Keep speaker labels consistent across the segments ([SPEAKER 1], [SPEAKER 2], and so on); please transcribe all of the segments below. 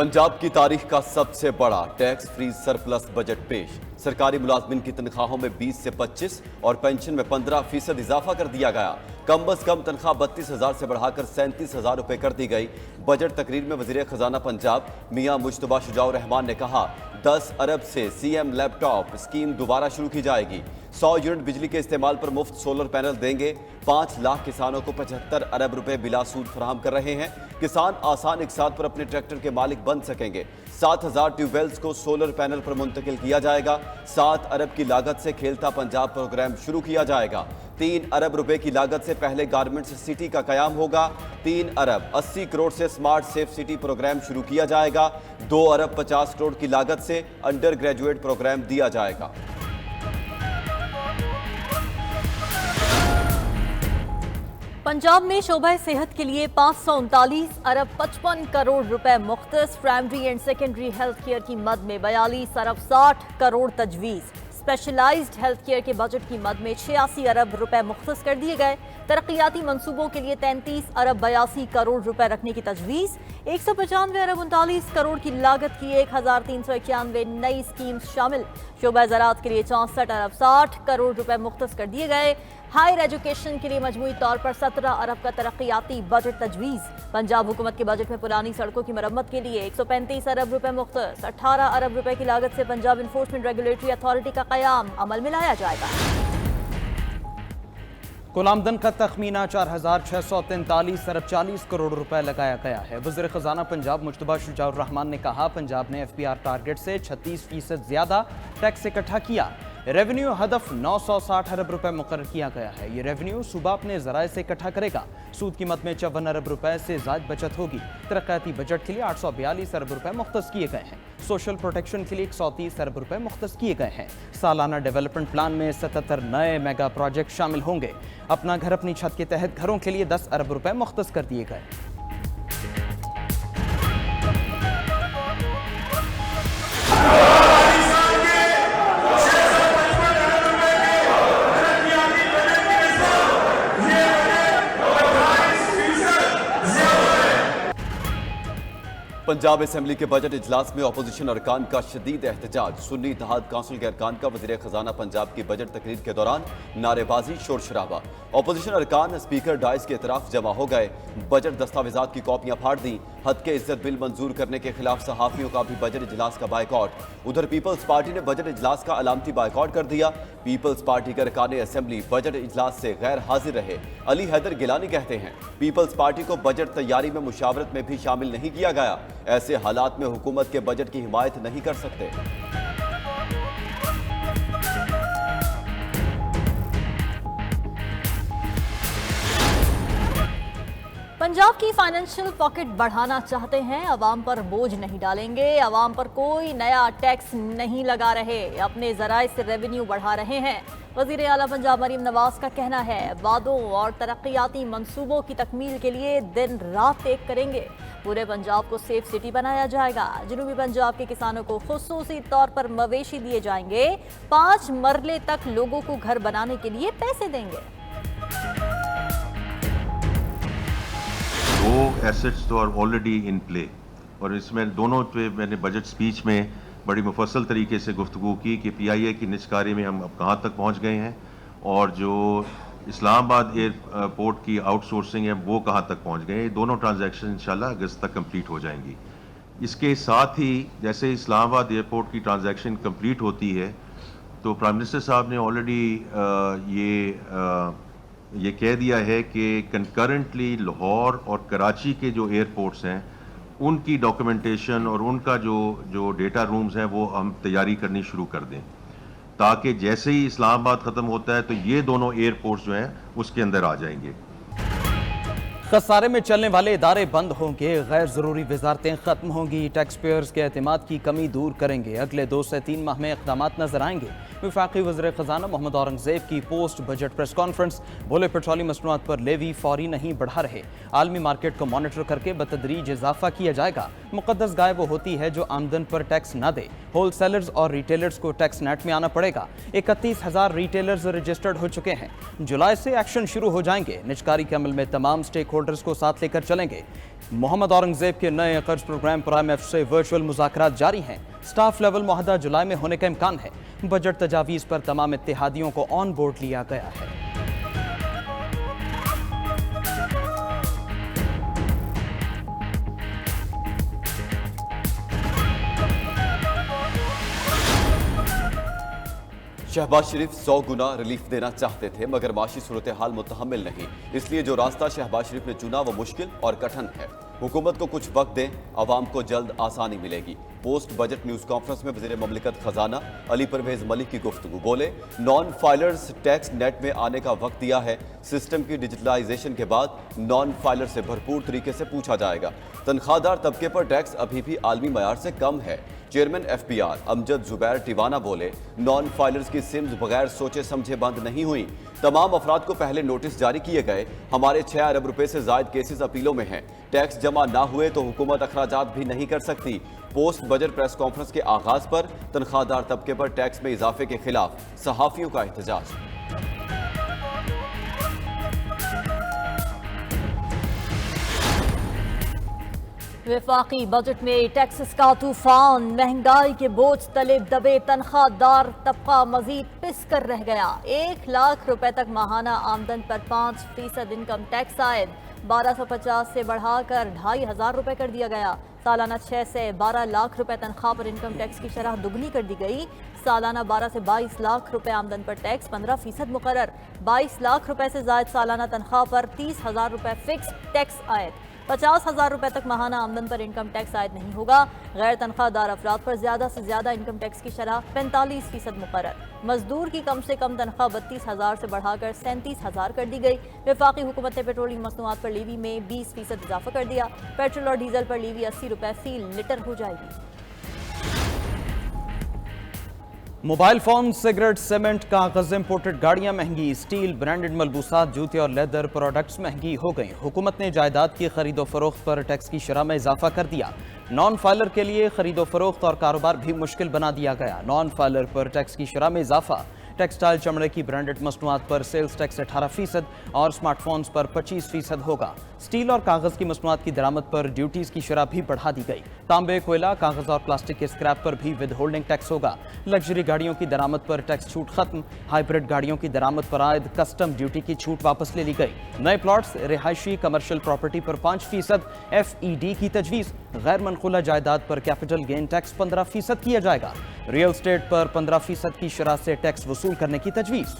[SPEAKER 1] पंजाब की तारीख का सबसे बड़ा टैक्स फ्री सरप्लस बजट पेश। सरकारी मुलाजमिन की तनख्वाहों में 20 से 25 और पेंशन में 15% इजाफा कर दिया गया। कम अज कम तनख्वाह 32,000 से बढ़ाकर 37,000 रुपए कर दी गई। बजट तकरीर में वजीर खजाना पंजाब मियां मुश्तबा शुजाउर रहमान ने कहा, 10 अरब से सीएम लैपटॉप स्कीम दोबारा शुरू की जाएगी। 100 यूनिट बिजली के इस्तेमाल पर मुफ्त सोलर पैनल देंगे। 5 लाख किसानों को 75 अरब रुपए बिला सूद फराहम कर रहे हैं। किसान आसान इकसात पर अपने ट्रैक्टर के मालिक बन सकेंगे। 7,000 ट्यूबवेल्स को सोलर पैनल पर मुंतकिल किया जाएगा। 7 अरब की लागत से खेलता पंजाब प्रोग्राम शुरू किया जाएगा। 3 अरब रुपए की लागत से पहले गारमेंट्स सिटी का कयाम होगा। 3 अरब 80 करोड़ से स्मार्ट सेफ सिटी प्रोग्राम शुरू किया जाएगा। 2 अरब 50 करोड़ की लागत से अंडर ग्रेजुएट प्रोग्राम दिया जाएगा।
[SPEAKER 2] पंजाब में शोबा सेहत के लिए 539 अरब 55 करोड़ रुपए मुख्तस। Primary and secondary health care की मद में 42 अरब 60 करोड़ तजवीज़। स्पेशलाइज्ड हेल्थ केयर के बजट की मद में 86 अरब रुपए मुख्तस कर दिए गए। तरक्याती मंसूबों के लिए 33 अरब 82 करोड़ रुपए रखने की तजवीज़। 195 अरब 39 करोड़ की लागत की 1391 नई स्कीम्स शामिल। शोबा ज़राअत के लिए 64 अरब 60 करोड़ रुपए मुख्तस कर दिए गए। हायर एजुकेशन के लिए मजमूई तौर पर 17 अरब का तरक्याती बजट तजवीज़। पंजाब हुकूमत के बजट में पुरानी सड़कों की मरम्मत के लिए 135 अरब रुपए मुख्तस। 18 अरब रुपए की लागत से पंजाब इन्फोर्समेंट रेगुलेटरी अथॉरिटी का कयाम अमल में लाया जाएगा।
[SPEAKER 3] कुल आमदन का तखमीना 4,643 अरब 40 करोड़ रुपए लगाया गया है। वज़ीर खजाना पंजाब मुश्तबा शुजाउर रहमान ने कहा, पंजाब ने FPR टारगेट से 36% ज्यादा टैक्स इकट्ठा किया। रेवेन्यू हदफ 960 अरब रुपए मुकर्रर किया गया है। ये रेवेन्यू सूबा अपने ज़राए से इकट्ठा करेगा। सूद की मद में 54 अरब रुपए से ज़ायद बचत होगी। तरक्याती बजट के लिए 842 अरब रुपए मुख्तस किए गए हैं। सोशल प्रोटेक्शन के लिए 130 अरब रुपए मुख्तस किए गए हैं। सालाना डेवलपमेंट प्लान में 77 नए मेगा प्रोजेक्ट शामिल होंगे। अपना घर अपनी छत के तहत घरों के लिए 10 अरब रुपए मुख्तस कर दिए गए।
[SPEAKER 1] पंजाब असेंबली के बजट इजलास में अपोजिशन अरकान का शदीद एहतजाज। सुन्नी इत्तेहाद काउंसिल के अरकान का वज़ीर खजाना पंजाब की बजट तकरीर के दौरान नारेबाजी शोर शराबा। अपोजिशन अरकान स्पीकर डाइस के तरफ जमा हो गए। बजट दस्तावेजात की कॉपियां फाड़ दी। हद के इज्जत बिल मंजूर करने के खिलाफ सहाफियों का भी बजट इजलास का बायकॉट। उधर पीपल्स पार्टी ने बजट इजलास का अलामती बायकॉट कर दिया। पीपल्स पार्टी के अरकान असेंबली बजट इजलास से गैर हाजिर रहे। अली हैदर गिलानी कहते हैं, पीपल्स पार्टी को बजट तैयारी में मुशावरत में भी शामिल नहीं किया गया। ऐसे हालात में हुकूमत के बजट की हिमायत नहीं कर सकते।
[SPEAKER 2] पंजाब की फाइनेंशियल पॉकेट बढ़ाना चाहते हैं, अवाम पर बोझ नहीं डालेंगे। अवाम पर कोई नया टैक्स नहीं लगा रहे, अपने जराए से रेवेन्यू बढ़ा रहे हैं। वज़ीर आला पंजाब मरीम नवाज का कहना है, वादों और तरक्याती मंसूबों की तकमील के लिए दिन रात एक करेंगे। पूरे पंजाब को सेफ सिटी बनाया जाएगा। जनूबी पंजाब के किसानों को खुसूसी तौर पर मवेशी दिए जाएंगे। 5 मरले तक लोगों को घर बनाने के लिए पैसे देंगे।
[SPEAKER 4] 2 एसेट्स तो आर ऑलरेडी इन प्ले, और इसमें दोनों पे मैंने बजट स्पीच में बड़ी मुफस्सल तरीके से गुफ्तगू की कि PIA की निजकारी में हम अब कहाँ तक पहुँच गए हैं, और जो इस्लामाबाद एयरपोर्ट की आउटसोर्सिंग है वो कहाँ तक पहुँच गए। ये दोनों ट्रांजैक्शन इंशाल्लाह अगस्त तक कंप्लीट हो जाएंगी। इसके साथ ही जैसे इस्लामाबाद एयरपोर्ट की ट्रांजैक्शन कंप्लीट होती है तो प्राइम मिनिस्टर साहब ने ऑलरेडी ये कह दिया है कि कंकरेंटली लाहौर और कराची के जो एयरपोर्ट्स हैं उनकी डॉक्यूमेंटेशन और उनका जो डेटा रूम्स हैं वो हम तैयारी करनी शुरू कर दें, ताकि जैसे ही इस्लामाबाद ख़त्म होता है तो ये दोनों एयरपोर्ट्स जो हैं उसके अंदर आ जाएंगे।
[SPEAKER 3] खसारे में चलने वाले इदारे बंद होंगे, गैर ज़रूरी वजारतें ख़त्म होंगी, टैक्स पेयर्स के एतमाद की कमी दूर करेंगे। अगले 2 से 3 माह में इक़दाम नजर आएंगे। वफाकी वज़ीर ख़जाना मोहम्मद औरंगज़ेब की पोस्ट बजट प्रेस कॉन्फ्रेंस। बोले, पेट्रोलियम मसनूआत पर लेवी फौरी नहीं बढ़ा रहे, आलमी मार्केट को मॉनिटर करके बतदरीज इजाफा किया जाएगा। मुक़द्दस गाय वो होती है जो आमदन पर टैक्स ना दे। होल सेलर्स और रिटेलर्स को टैक्स नेट में आना पड़ेगा। 31,000 रिटेलर्स रजिस्टर्ड हो चुके हैं। जुलाई से एक्शन शुरू हो जाएंगे। निजकारी के अमल में तमाम स्टेक होल्डर्स को साथ लेकर चलेंगे। मोहम्मद औरंगजेब के नए कर्ज प्रोग्राम पर IMF से वर्चुअल मुज़ाकरात जारी हैं। स्टाफ लेवल मुआहदा जुलाई में होने का इम्कान है। बजट तजावीज़ पर तमाम इत्तेहादियों को ऑन बोर्ड लिया गया है।
[SPEAKER 1] शहबाज शरीफ 100 गुना रिलीफ देना चाहते थे, मगर माशी सूरत हाल मुतहम्मिल नहीं, इसलिए जो रास्ता शहबाज शरीफ ने चुना वो मुश्किल और कठिन है। हुकूमत को कुछ वक्त दें, अवाम को जल्द आसानी मिलेगी। पोस्ट बजट न्यूज कॉन्फ्रेंस में वज़ीर ममलिकत खजाना अली परवेज मलिक की गुफ्तगू। बोले, नॉन फाइलर्स टैक्स नेट में आने का वक्त दिया है। सिस्टम की डिजिटलाइजेशन के बाद नॉन फाइलर से भरपूर तरीके से पूछा जाएगा। तनख्वाहदार तबके पर टैक्स अभी भी आलमी मयार से कम है। चेयरमैन FPR अमजद जुबैर टिवाना बोले, नॉन फाइलर्स की सिम्स बगैर सोचे समझे बंद नहीं हुई। तमाम अफराद को पहले नोटिस जारी किए गए। हमारे 6 अरब रुपए से जायद केसेस अपीलों में हैं। टैक्स जमा ना हुए तो हुकूमत अखराजात भी नहीं कर सकती। पोस्ट बजट प्रेस कॉन्फ्रेंस के आगाज पर तनख्वाहदार तबके पर टैक्स में इजाफे के खिलाफ सहाफियों का एहतजाज।
[SPEAKER 2] वफाकी बजट में टैक्सेस का तूफान, महंगाई के बोझ तले दबे तनख्वाहदार तबका मजीद पिस कर रह गया। 1 लाख रुपए तक माहाना आमदन पर 5% इनकम टैक्स आयद 1250 से बढ़ाकर 2500 रुपए कर दिया गया। सालाना 6 से 12 लाख रुपए तनख्वाह पर इनकम टैक्स की शरह दुगनी कर दी गई। सालाना 12 से 22 लाख रुपए आमदन पर टैक्स 15% मुकर्रर। 22 लाख रुपए से जायद सालाना तनख्वाह पर 30,000 रुपए फिक्स टैक्स आयद। 50,000 रुपए तक माहाना आमदन पर इनकम टैक्स आयद नहीं होगा। गैर तनख्वाहदार अफराद पर ज्यादा से ज्यादा इनकम टैक्स की शरह 45% मुकर्रर। मजदूर की कम से कम तनख्वाह 32,000 से बढ़ाकर 37,000 कर दी गई। वफाकी हुकूमत ने पेट्रोलियम मसनूआत पर लीवी में 20% इजाफा कर दिया। पेट्रोल और डीजल पर लीवी 80 रुपए फी लीटर हो जाएगी।
[SPEAKER 3] मोबाइल फोन, सिगरेट, सीमेंट, कागज, इंपोर्टेड गाड़ियां महंगी। स्टील, ब्रांडेड मलबूसात, जूते और लेदर प्रोडक्ट्स महंगी हो गई। हुकूमत ने जायदाद की खरीदो फरोख्त पर टैक्स की शरह में इजाफा कर दिया। नॉन फाइलर के लिए खरीदो फरोख्त और कारोबार भी मुश्किल बना दिया गया। नॉन फाइलर पर टैक्स की शरह में इजाफा। टेक्सटाइल, चमड़े की ब्रांडेड मसनूआत पर सेल्स टैक्स 18% और स्मार्टफोन्स पर 25% होगा। स्टील और कागज की मसनूआत की दरामद पर ड्यूटीज की शरह भी बढ़ा दी गई। तांबे, कोयला, कागज और प्लास्टिक के स्क्रैप पर भी विद होल्डिंग टैक्स होगा। लग्जरी गाड़ियों की दरामद पर टैक्स छूट खत्म। हाइब्रिड गाड़ियों की दरामद पर आयद कस्टम ड्यूटी की छूट वापस ले ली गई। नए प्लॉट्स, रिहायशी, कमर्शियल प्रॉपर्टी पर 5% FED की तजवीज़। गैर मनकूला जायदाद पर कैपिटल गेन टैक्स 15% किया जाएगा। रियल एस्टेट पर 15% की शरह से टैक्स वसूल करने की तजवीज़।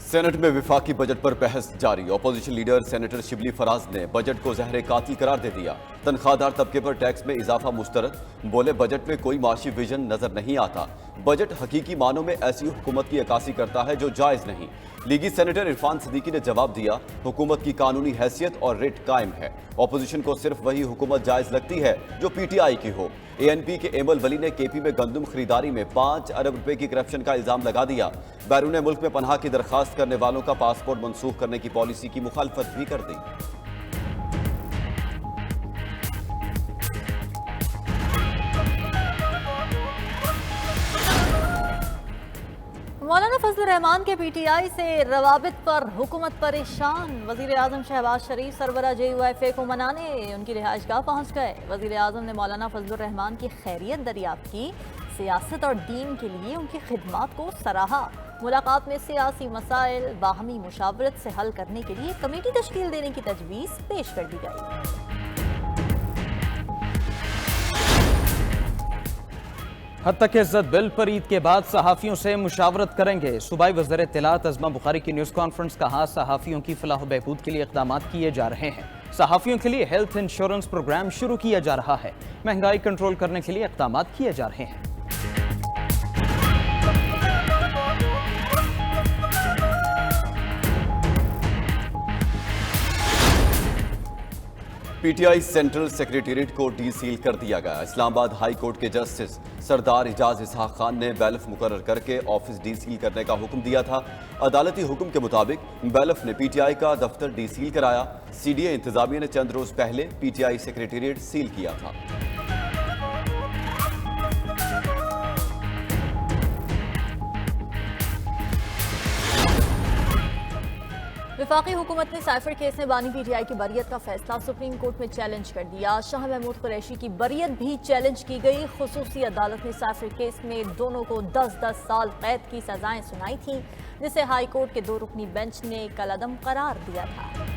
[SPEAKER 1] सेनेट में विफाकी बजट पर बहस जारी। Opposition leader senator Shibli Faraz ने बजट को जहर कातिल करार दे दिया। तनख्वाहदार तबके पर टैक्स में इजाफा मुस्तरद। बोले, बजट में कोई माशी विजन नजर नहीं आता। बजट हकीकी मानों में ऐसी हुकूमत की अक्कासी करता है जो जायज नहीं। लीगी सेनेटर इरफान सिद्दीकी ने जवाब दिया, हुकूमत की कानूनी हैसियत और रेट कायम है। अपोजिशन को सिर्फ वही हुकूमत जायज लगती है जो PTI की हो। ANP के एमल वली ने KP में गंदम खरीदारी में 5 अरब रुपए की करप्शन का इल्जाम लगा दिया। बैरून मुल्क में पनाह की दरखास्त करने वालों का पासपोर्ट मनसूख करने की पॉलिसी की मुखालफत भी कर दी।
[SPEAKER 2] मौलाना फजलुर रहमान के PTI से रवाबित पर हुकूमत परेशान। वजीर आजम शहबाज शरीफ सरबरा JUIFA को मनाने उनकी रिहाइशगाह पहुंच गए। वजीर आजम ने मौलाना फजलुर रहमान की खैरियत दरियाफ्त की। सियासत और दीन के लिए उनकी खिदमात को सराहा। मुलाकात में सियासी मसाइल बाहमी मुशावरत से हल करने के लिए कमेटी तश्कील देने की तजवीज़ पेश कर दी गई।
[SPEAKER 3] हद तक इज्जत बिल पर ईद के बाद सहाफियों से मुशावरत करेंगे। सूबाई वज़ीर इत्तलात अज़मा बुखारी की न्यूज़ कॉन्फ्रेंस। कहा, सहाफियों की फलाह व बहबूद के लिए इक़दामात किए जा रहे हैं। सहाफियों के लिए हेल्थ इंश्योरेंस प्रोग्राम शुरू किया जा रहा है। महंगाई कंट्रोल करने के लिए इक़दामात किए जा रहे हैं।
[SPEAKER 1] PTI सेंट्रल सेक्रेटेरिएट को डीसील कर दिया गया। इस्लामाबाद हाई कोर्ट के जस्टिस सरदार इजाज इसहाक खान ने बैलफ मुकर्रर करके ऑफिस डीसील करने का हुक्म दिया था। अदालती हुक्म के मुताबिक बैलफ ने PTI का दफ्तर डीसील कराया। CDA इंतजामिया ने चंद रोज पहले PTI सेक्रेटेरिएट सील किया था।
[SPEAKER 2] वफाकी हुकूमत ने साइफर केस में बानी पीटीआई की बरियत का फैसला सुप्रीम कोर्ट में चैलेंज कर दिया। शाह महमूद कुरैशी की बरियत भी चैलेंज की गई। खुसूसी अदालत ने साइफर केस में दोनों को 10-10 साल कैद की सजाएं सुनाई थीं, जिसे हाई कोर्ट के 2 रुकनी बेंच ने कलअदम करार दिया था।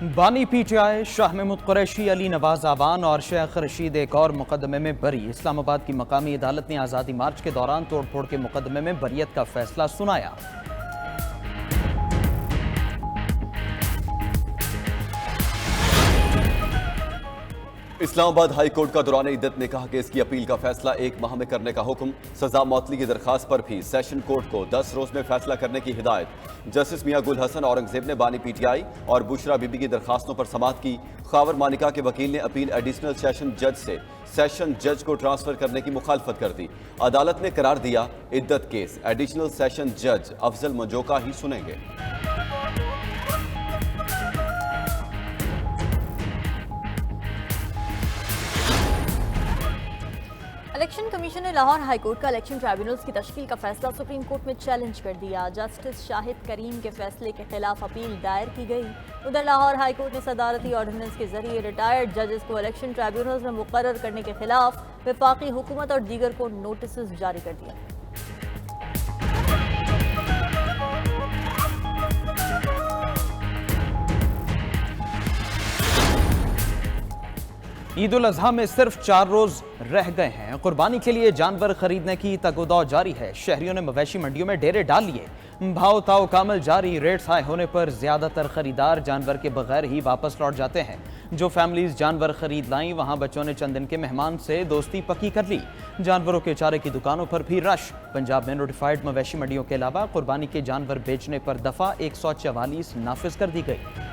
[SPEAKER 3] बानी पीटीआई शाह महमूद कुरैशी, अली नवाज आवान और शेख रशीद एक और मुकदमे में बरी। इस्लामाबाद की मकामी अदालत ने आज़ादी मार्च के दौरान तोड़फोड़ के मुकदमे में बरियत का फैसला सुनाया।
[SPEAKER 1] इस्लामाबाद हाई कोर्ट का दौरान इद्दत ने कहा कि इसकी अपील का फैसला 1 माह में करने का हुक्म। सजा मौतली की दरखास्त पर भी सेशन कोर्ट को 10 रोज में फैसला करने की हिदायत। जस्टिस मियां गुल हसन औरंगजेब ने बानी पीटीआई और बुशरा बीबी की दरखास्तों पर समाअत की। खावर मानिका के वकील ने अपील एडिशनल सेशन जज से सेशन जज को ट्रांसफर करने की मुखालफत कर दी। अदालत ने करार दिया, इद्दत केस एडिशनल सेशन जज अफजल मंजोका ही सुनेंगे।
[SPEAKER 2] इलेक्शन कमीशन ने लाहौर हाई कोर्ट का इलेक्शन ट्राइब्यूनल्स की तश्कील का फैसला सुप्रीम कोर्ट में चैलेंज कर दिया। जस्टिस शाहिद करीम के फैसले के खिलाफ अपील दायर की गई। उधर लाहौर हाई कोर्ट ने सदारती ऑर्डिनेंस के जरिए रिटायर्ड जजेस को इलेक्शन ट्राइब्यूनल्स में मुकर्रर करने के खिलाफ वफाकी हुकूमत और दीगर को नोटिस जारी कर दिया।
[SPEAKER 3] ईद उल अजहा में सिर्फ 4 रोज रह गए हैं। कुर्बानी के लिए जानवर खरीदने की तगोदौ जारी है। शहरियों ने मवेशी मंडियों में डेरे डाल लिए। भाव ताव कामल जारी। रेट्स हाई होने पर ज्यादातर खरीदार जानवर के बगैर ही वापस लौट जाते हैं। जो फैमिलीज जानवर खरीद लाई, वहां बच्चों ने चंद दिन के मेहमान से दोस्ती पक्की कर ली। जानवरों के चारे की दुकानों पर भी रश। पंजाब में नोटिफाइड मवेशी मंडियों के अलावा कुर्बानी के जानवर बेचने पर दफा 144 नाफिज कर दी गई।